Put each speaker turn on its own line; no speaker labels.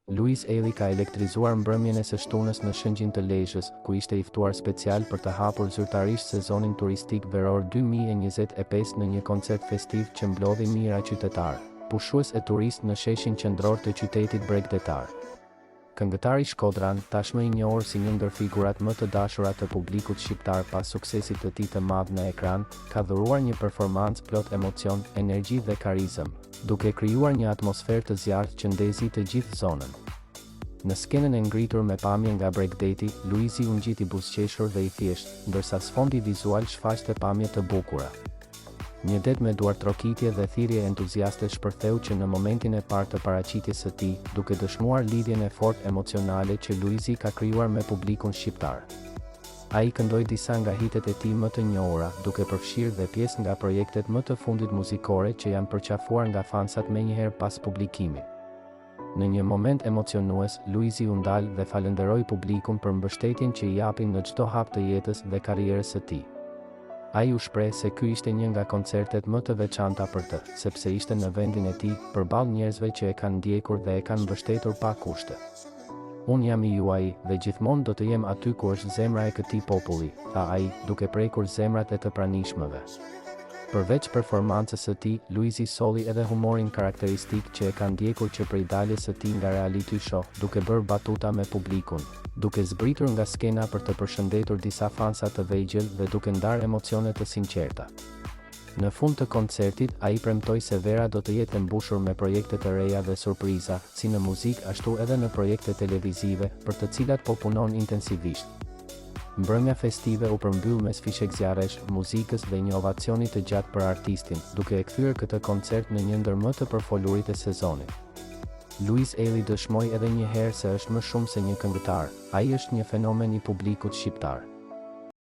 Luiz Eli ka elektrizuar mbrëmjen e së shtunës në shëngjin të Lezhës, ku ishte i ftuar special për të hapur zyrtarisht sezonin turistik veror 2025 në një koncert festiv që mblodhi mijëra qytetarë, pushues e turistë në sheshin qendror të qytetit bregdetar. Këngëtari Shkodran, tashmë i njohur si një ndër figurat më të dashura të publikut shqiptar pas suksesit të tij të madh në ekran, ka dhuruar një performancë plot emocion, energji dhe karizëm, duke krijuar një atmosferë të zjarrt që ndezi të gjithë zonën. Në skenën e ngritur me pamje nga Bregdeti, Luizi u ngjiti buzëqeshur dhe i thjeshtë, ndërsa sfondi vizual shfaqte pamje të bukura. Një det me duartrokitje dhe thirrje entuziaste shpërtheu që në momentin e parë të paraqitjes së tij, duke dëshmuar lidhjen e fortë emocionale që Luizi ka krijuar me publikun shqiptar. Ai këndoi disa nga hitet e tij më të njohura, duke përfshirë dhe pjesë nga projektet më të fundit muzikore që janë përqafuar nga fansat menjëherë pas publikimit. Në një moment emocionues, Luizi u ndal dhe falenderoi publikun për mbështetjen që i japin në çdo hap të jetës dhe karrierës së tij. Ai u shpreh se ky ishte një nga koncertet më të veçanta për të, sepse ishte në vendin e tij, përballë njerëzve që e kanë ndjekur dhe e kanë mbështetur pa kushte. Unë jam i juaj dhe gjithmonë do të jem aty ku është zemra e këtij populli, tha ai, duke prekur zemrat e të pranishmëve. Përveç performancës së tij, Luizi solli edhe humorin karakteristik që e ka ndjekur që prej daljes së tij nga reality show, duke bërë batuta me publikun, duke zbritur nga skena për të përshëndetur disa fansa të vegjël dhe duke ndarë emocione të sinqerta. Në fund të koncertit, ai premtoi se vera do të jetë e mbushur me projekte të reja dhe surpriza, si në muzikë ashtu edhe në projekte televizive, për të cilat po punon intensivisht. Mbrëmja festive u përmbyll me sfishek zjarresh, muzikës dhe një ovacioni të gjatë për artistin, duke e kthyer këtë koncert në një ndër më të përfolurit e sezonit. Luiz Eli dëshmoi edhe një herë se është më shumë se një këngëtar, ai është një fenomen i publikut shqiptar.